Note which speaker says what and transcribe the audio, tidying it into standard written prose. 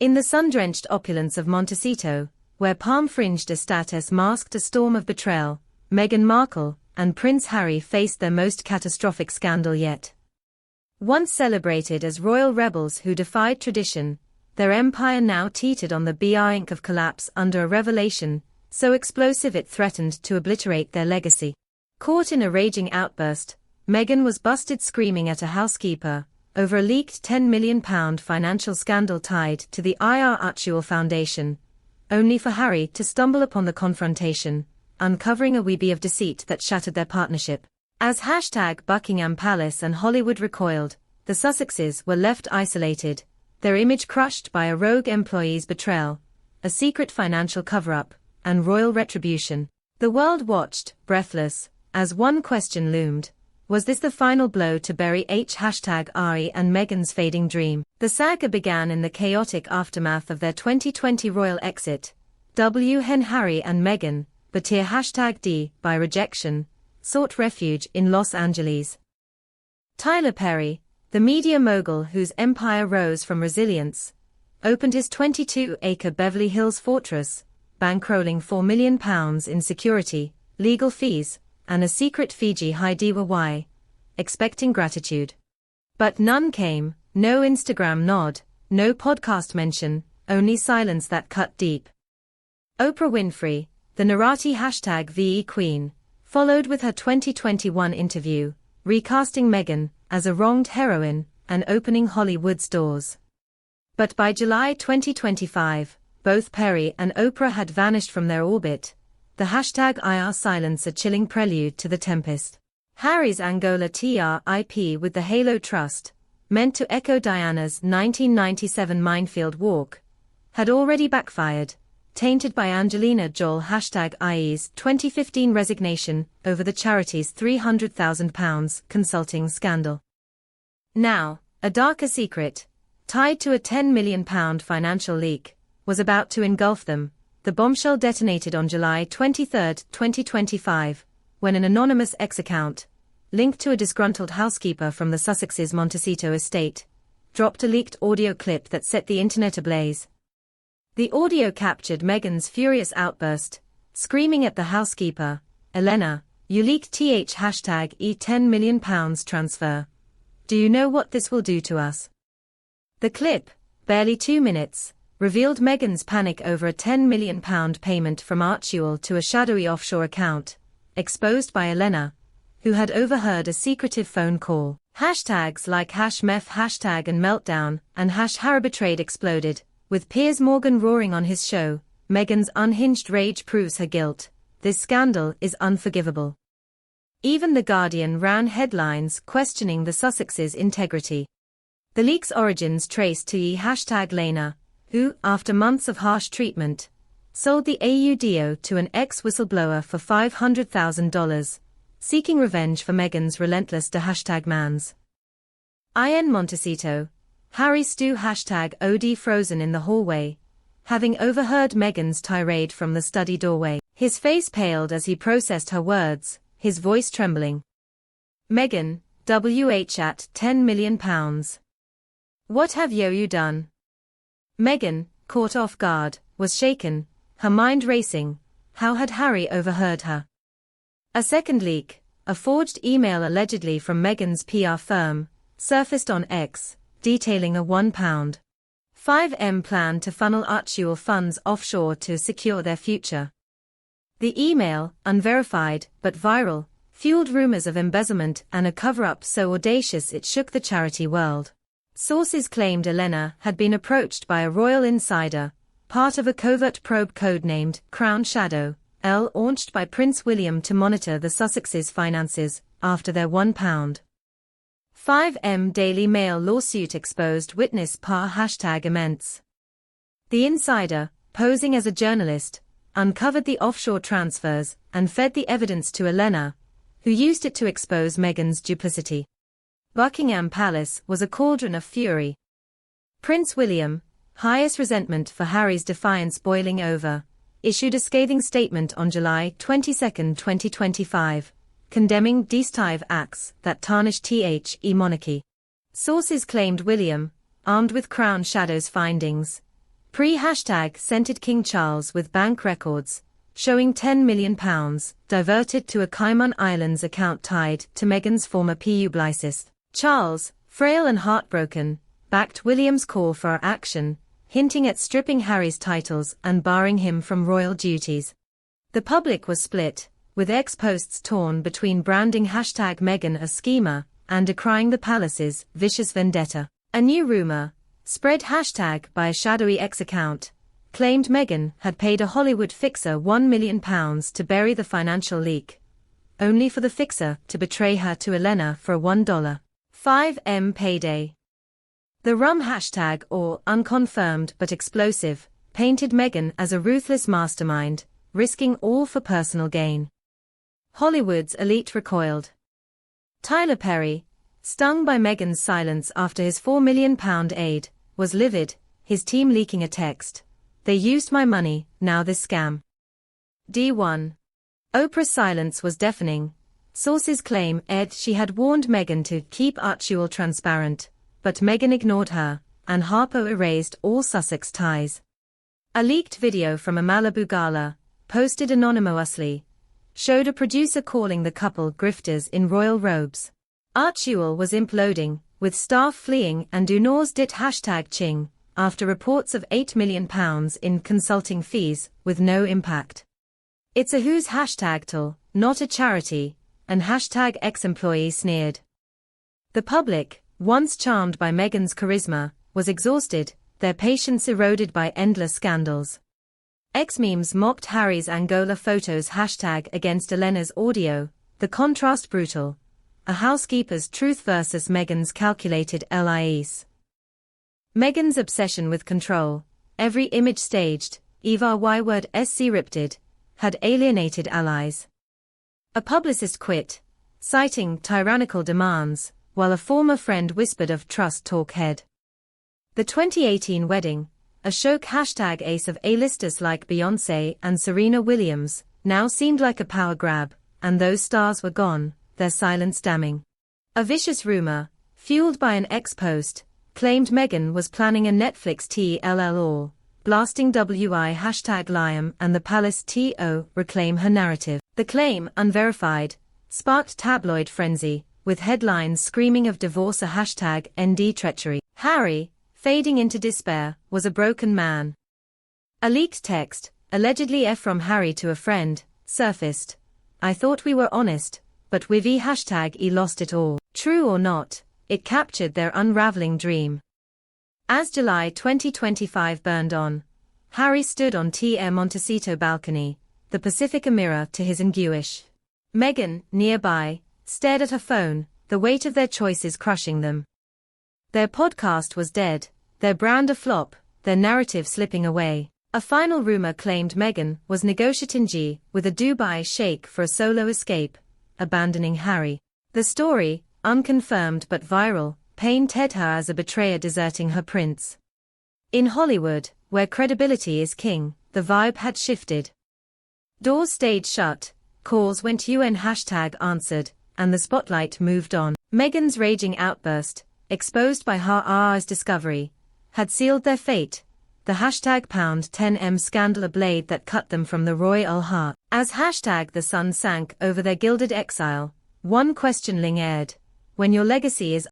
Speaker 1: In the sun-drenched opulence of Montecito, where palm-fringed estates masked a storm of betrayal, Meghan Markle and Prince Harry faced their most catastrophic scandal yet. Once celebrated as royal rebels who defied tradition, their empire now teetered on the brink of collapse under a revelation so explosive it threatened to obliterate their legacy. Caught in a raging outburst, Meghan was busted screaming at a housekeeper over a leaked £10 million financial scandal tied to the erupts Foundation, only for Harry to stumble upon the confrontation, uncovering a webby of deceit that shattered their partnership. As #Buckingham Palace and Hollywood recoiled, the Sussexes were left isolated, their image crushed by a rogue employee's betrayal, a secret financial cover-up, and royal retribution. The world watched, breathless, as one question loomed: was this the final blow to bury #Harry and Meghan's fading dream? The saga began in the chaotic aftermath of their 2020 royal exit. Harry and Meghan, but here #D by rejection, sought refuge in Los Angeles. Tyler Perry, the media mogul whose empire rose from resilience, opened his 22-acre Beverly Hills fortress, bankrolling £4 million in security, legal fees, and a secret Fiji hideaway, expecting gratitude. But none came, no Instagram nod, no podcast mention, only silence that cut deep. Oprah Winfrey, the Narati #VE Queen, followed with her 2021 interview, recasting Meghan as a wronged heroine and opening Hollywood's doors. But by July 2025, both Perry and Oprah had vanished from their orbit, the #IR silence a chilling prelude to the tempest. Harry's Angola trip with the Halo Trust, meant to echo Diana's 1997 minefield walk, had already backfired, tainted by Angelina Jolie #IE's 2015 resignation over the charity's £300,000 consulting scandal. Now, a darker secret, tied to a £10 million financial leak, was about to engulf them. The bombshell detonated on July 23, 2025, when an anonymous X-account, linked to a disgruntled housekeeper from the Sussex's Montecito estate, dropped a leaked audio clip that set the internet ablaze. The audio captured Meghan's furious outburst, screaming at the housekeeper, "Elena, you leaked th #E10 million transfer. Do you know what this will do to us?" The clip, barely 2 minutes, revealed Meghan's panic over a £10 million payment from Archewell to a shadowy offshore account, exposed by Elena, who had overheard a secretive phone call. Hashtags like #MEF and meltdown and #HarryBetrayed exploded, with Piers Morgan roaring on his show, "Meghan's unhinged rage proves her guilt. This scandal is unforgivable." Even The Guardian ran headlines questioning the Sussexes' integrity. The leak's origins traced to #Lena, who, after months of harsh treatment, sold the AUDO to an ex-whistleblower for $500,000, seeking revenge for Meghan's relentless #mans. In Montecito, Harry Stu #OD frozen in the hallway, having overheard Meghan's tirade from the study doorway. His face paled as he processed her words, his voice trembling. "Meghan, at £10 million. What have you done?" Meghan, caught off guard, was shaken, her mind racing. How had Harry overheard her? A second leak, a forged email allegedly from Meghan's PR firm, surfaced on X, detailing a £1.5 million plan to funnel Archewell funds offshore to secure their future. The email, unverified but viral, fueled rumors of embezzlement and a cover-up so audacious it shook the charity world. Sources claimed Elena had been approached by a royal insider, part of a covert probe codenamed Crown Shadow, launched by Prince William to monitor the Sussexes' finances after their £1.5 million Daily Mail lawsuit exposed witness par #immense. The insider, posing as a journalist, uncovered the offshore transfers and fed the evidence to Elena, who used it to expose Meghan's duplicity. Buckingham Palace was a cauldron of fury. Prince William, highest resentment for Harry's defiance boiling over, issued a scathing statement on July 22, 2025, condemning destructive acts that tarnished the monarchy. Sources claimed William, armed with Crown Shadow's findings, Pre-hashtag scented King Charles with bank records, showing £10 million, diverted to a Cayman Islands account tied to Meghan's former publicist. Charles, frail and heartbroken, backed William's call for action, hinting at stripping Harry's titles and barring him from royal duties. The public was split, with ex-posts torn between branding hashtag Meghan a schemer and decrying the palace's vicious vendetta. A new rumor, spread hashtag by a shadowy ex-account, claimed Meghan had paid a Hollywood fixer £1 million to bury the financial leak, only for the fixer to betray her to Elena for a $1.5 payday. The rum hashtag, or unconfirmed but explosive, painted Meghan as a ruthless mastermind, risking all for personal gain. Hollywood's elite recoiled. Tyler Perry, stung by Meghan's silence after his £4 million aid, was livid, his team leaking a text. "They used my money, now this scam." D1. Oprah's silence was deafening. Sources claim she had warned Meghan to keep Archewell transparent, but Meghan ignored her, and Harpo erased all Sussex ties. A leaked video from a Malibu gala, posted anonymously, showed a producer calling the couple grifters in royal robes. Archewell was imploding, with staff fleeing and Dunors dit hashtag Ching, after reports of £8 million in consulting fees, with no impact. "It's a who's hashtag tool, not a charity," and hashtag ex-employee sneered. The public, once charmed by Meghan's charisma, was exhausted, their patience eroded by endless scandals. Ex-memes mocked Harry's Angola photos hashtag against Elena's audio, the contrast brutal. A housekeeper's truth versus Meghan's calculated lies. Meghan's obsession with control, every image staged, Eva Y-word scripted, had alienated allies. A publicist quit, citing tyrannical demands, while a former friend whispered of trust talk head. The 2018 wedding, a shock hashtag ace of A-listers like Beyoncé and Serena Williams, now seemed like a power grab, and those stars were gone, their silence damning. A vicious rumor, fueled by an ex-post, claimed Meghan was planning a Netflix TLL, blasting WI hashtag Liam and the palace TO reclaim her narrative. The claim, unverified, sparked tabloid frenzy, with headlines screaming of divorce a hashtag ND treachery. Harry, fading into despair, was a broken man. A leaked text, allegedly from Harry to a friend, surfaced. "I thought we were honest, but with hashtag lost it all." True or not, it captured their unraveling dream. As July 2025 burned on, Harry stood on Montecito balcony, the Pacifica mirror to his anguish. Meghan, nearby, stared at her phone, the weight of their choices crushing them. Their podcast was dead, their brand a flop, their narrative slipping away. A final rumor claimed Meghan was negotiating with a Dubai sheikh for a solo escape, abandoning Harry. The story, unconfirmed but viral, painted her as a betrayer deserting her prince. In Hollywood, where credibility is king, the vibe had shifted. Doors stayed shut, calls went UN hashtag answered, and the spotlight moved on. Meghan's raging outburst, exposed by HR's discovery, had sealed their fate. The hashtag #10M scandal, a blade that cut them from the royal heart. As hashtag the sun sank over their gilded exile, one question lingered: when your legacy is